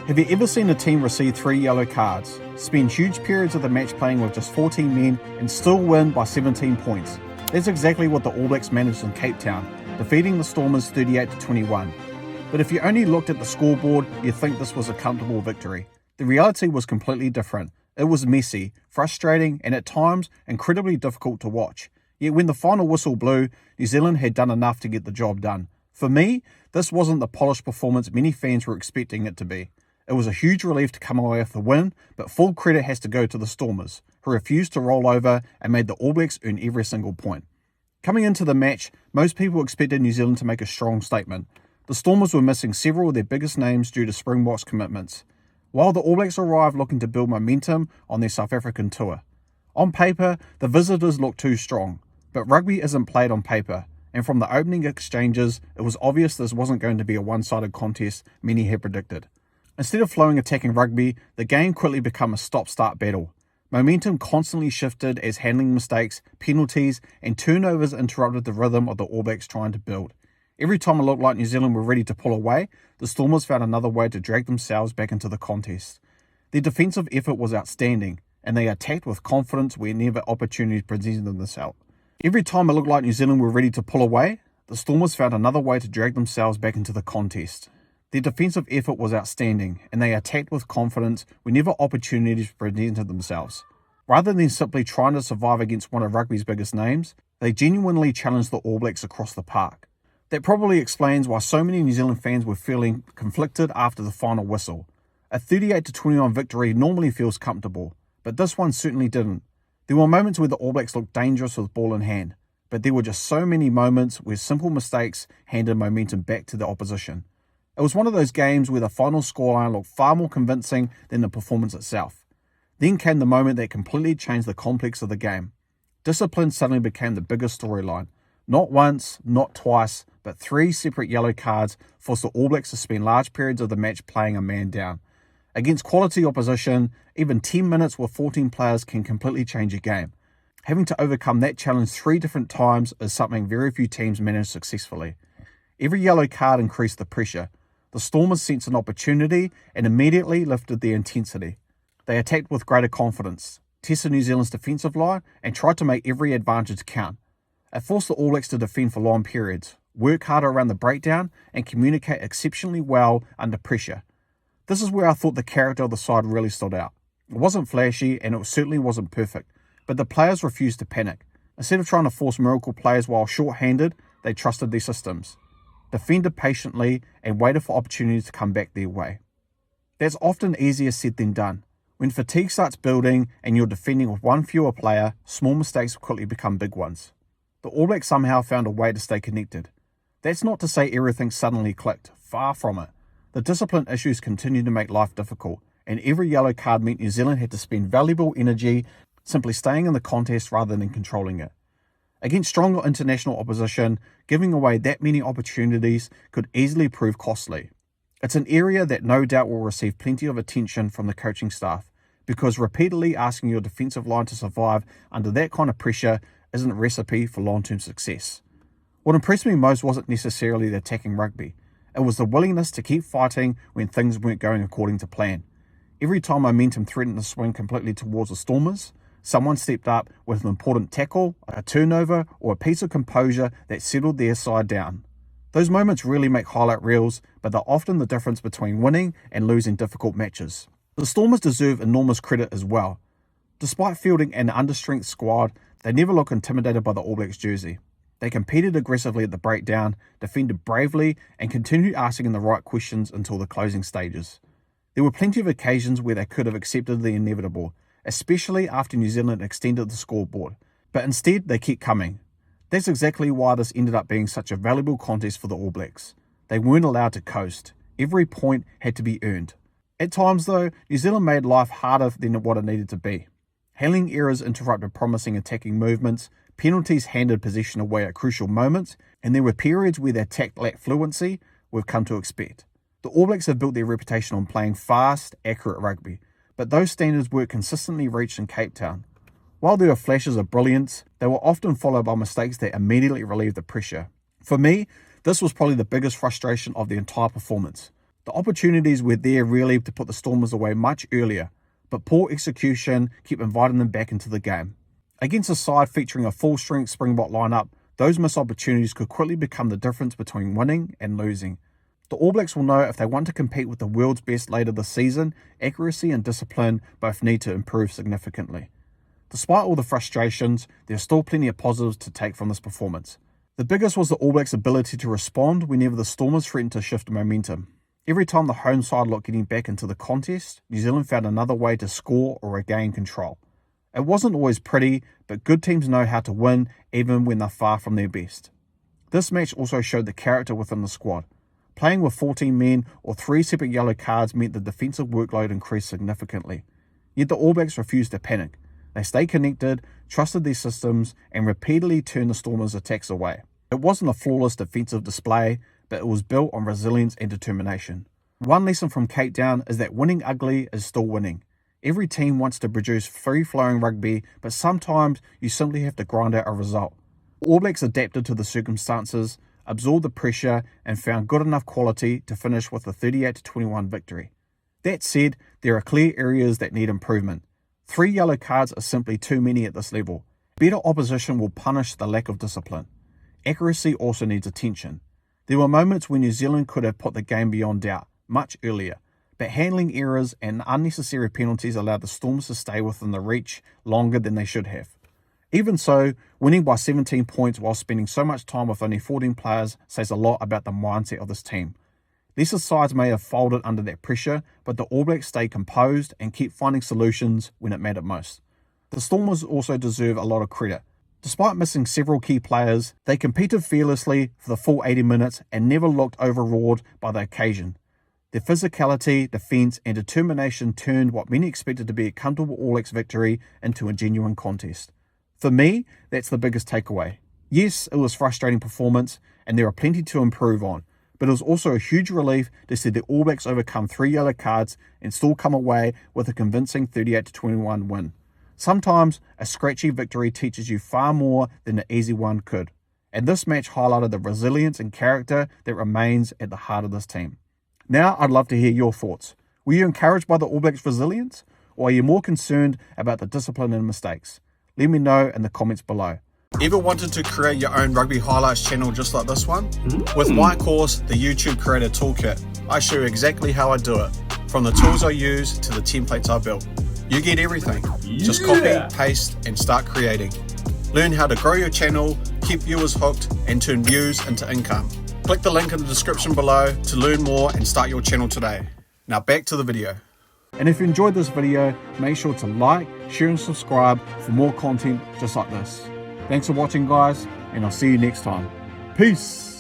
Have you ever seen a team receive 3 yellow cards, spend huge periods of the match playing with just 14 men, and still win by 17 points? That's exactly what the All Blacks managed in Cape Town, defeating the Stormers 38-21. But if you only looked at the scoreboard, you'd think this was a comfortable victory. The reality was completely different. It was messy, frustrating, and at times incredibly difficult to watch. Yet when the final whistle blew, New Zealand had done enough to get the job done. For me, this wasn't the polished performance many fans were expecting it to be. It was a huge relief to come away with the win, but full credit has to go to the Stormers, who refused to roll over and made the All Blacks earn every single point. Coming into the match, most people expected New Zealand to make a strong statement. The Stormers were missing several of their biggest names due to Springboks commitments, while the All Blacks arrived looking to build momentum on their South African tour. On paper, the visitors looked too strong, but rugby isn't played on paper, and from the opening exchanges, it was obvious this wasn't going to be a one-sided contest many had predicted. Instead of flowing attacking rugby, the game quickly became a stop-start battle. Momentum constantly shifted as handling mistakes, penalties, and turnovers interrupted the rhythm of the All Blacks trying to build. Every time it looked like New Zealand were ready to pull away, the Stormers found another way to drag themselves back into the contest. Their defensive effort was outstanding, and they attacked with confidence whenever opportunities presented themselves. Every time it looked like New Zealand were ready to pull away, the Stormers found another way to drag themselves back into the contest. Their defensive effort was outstanding, and they attacked with confidence whenever opportunities presented themselves. Rather than simply trying to survive against one of rugby's biggest names, they genuinely challenged the All Blacks across the park. That probably explains why so many New Zealand fans were feeling conflicted after the final whistle. A 38-21 victory normally feels comfortable, but this one certainly didn't. There were moments where the All Blacks looked dangerous with ball in hand, but there were just so many moments where simple mistakes handed momentum back to the opposition. It was one of those games where the final scoreline looked far more convincing than the performance itself. Then came the moment that completely changed the complex of the game. Discipline suddenly became the biggest storyline. Not once, not twice, but 3 separate yellow cards forced the All Blacks to spend large periods of the match playing a man down. Against quality opposition, even 10 minutes with 14 players can completely change a game. Having to overcome that challenge 3 different times is something very few teams manage successfully. Every yellow card increased the pressure. The Stormers sensed an opportunity and immediately lifted their intensity. They attacked with greater confidence, tested New Zealand's defensive line, and tried to make every advantage count. It forced the All Blacks to defend for long periods, work harder around the breakdown, and communicate exceptionally well under pressure. This is where I thought the character of the side really stood out. It wasn't flashy, and it certainly wasn't perfect, but the players refused to panic. Instead of trying to force miracle plays while short-handed, they trusted their systems, defended patiently, and waited for opportunities to come back their way. That's often easier said than done. When fatigue starts building and you're defending with one fewer player, small mistakes quickly become big ones. The All Blacks somehow found a way to stay connected. That's not to say everything suddenly clicked, far from it. The discipline issues continued to make life difficult, and every yellow card meant New Zealand had to spend valuable energy simply staying in the contest rather than controlling it. Against stronger international opposition, giving away that many opportunities could easily prove costly. It's an area that no doubt will receive plenty of attention from the coaching staff, because repeatedly asking your defensive line to survive under that kind of pressure isn't a recipe for long-term success. What impressed me most wasn't necessarily the attacking rugby. It was the willingness to keep fighting when things weren't going according to plan. Every time momentum threatened to swing completely towards the Stormers, someone stepped up with an important tackle, a turnover, or a piece of composure that settled their side down. Those moments really make highlight reels, but they're often the difference between winning and losing difficult matches. The Stormers deserve enormous credit as well. Despite fielding an understrength squad, they never look intimidated by the All Blacks jersey. They competed aggressively at the breakdown, defended bravely, and continued asking the right questions until the closing stages. There were plenty of occasions where they could have accepted the inevitable, especially after New Zealand extended the scoreboard, but instead they kept coming. That's exactly why this ended up being such a valuable contest for the All Blacks. They weren't allowed to coast. Every point had to be earned. At times though, New Zealand made life harder than what it needed to be. Handling errors interrupted promising attacking movements, penalties handed possession away at crucial moments, and there were periods where the attack lacked fluency we've come to expect. The All Blacks have built their reputation on playing fast, accurate rugby, but those standards weren't consistently reached in Cape Town. While there were flashes of brilliance, they were often followed by mistakes that immediately relieved the pressure. For me, this was probably the biggest frustration of the entire performance. The opportunities were there really to put the Stormers away much earlier, but poor execution kept inviting them back into the game. Against a side featuring a full-strength Springbok lineup, those missed opportunities could quickly become the difference between winning and losing. The All Blacks will know if they want to compete with the world's best later this season, accuracy and discipline both need to improve significantly. Despite all the frustrations, there are still plenty of positives to take from this performance. The biggest was the All Blacks' ability to respond whenever the Stormers threatened to shift momentum. Every time the home side looked getting back into the contest, New Zealand found another way to score or regain control. It wasn't always pretty, but good teams know how to win even when they're far from their best. This match also showed the character within the squad. Playing with 14 men or 3 separate yellow cards meant the defensive workload increased significantly. Yet the All Blacks refused to panic. They stayed connected, trusted their systems, and repeatedly turned the Stormers' attacks away. It wasn't a flawless defensive display, but it was built on resilience and determination. One lesson from Cape Town is that winning ugly is still winning. Every team wants to produce free-flowing rugby, but sometimes you simply have to grind out a result. The All Blacks adapted to the circumstances, absorbed the pressure, and found good enough quality to finish with a 38-21 victory. That said, there are clear areas that need improvement. 3 yellow cards are simply too many at this level. Better opposition will punish the lack of discipline. Accuracy also needs attention. There were moments when New Zealand could have put the game beyond doubt, much earlier, but handling errors and unnecessary penalties allowed the Storms to stay within the reach longer than they should have. Even so, winning by 17 points while spending so much time with only 14 players says a lot about the mindset of this team. Lesser sides may have folded under that pressure, but the All Blacks stayed composed and kept finding solutions when it mattered most. The Stormers also deserve a lot of credit. Despite missing several key players, they competed fearlessly for the full 80 minutes and never looked overawed by the occasion. Their physicality, defence and determination turned what many expected to be a comfortable All Blacks victory into a genuine contest. For me, that's the biggest takeaway. Yes, it was a frustrating performance and there are plenty to improve on, but it was also a huge relief to see the All Blacks overcome 3 yellow cards and still come away with a convincing 38-21 win. Sometimes a scratchy victory teaches you far more than an easy one could, and this match highlighted the resilience and character that remains at the heart of this team. Now I'd love to hear your thoughts. Were you encouraged by the All Blacks' resilience, or are you more concerned about the discipline and mistakes? Let me know in the comments below. Ever wanted to create your own Rugby Highlights channel just like this one? With my course, the YouTube Creator Toolkit, I show you exactly how I do it, from the tools I use to the templates I built. You get everything. Just copy, paste, and start creating. Learn how to grow your channel, keep viewers hooked, and turn views into income. Click the link in the description below to learn more and start your channel today. Now back to the video. And if you enjoyed this video, make sure to like, share and subscribe for more content just like this. Thanks for watching guys, and I'll see you next time. Peace!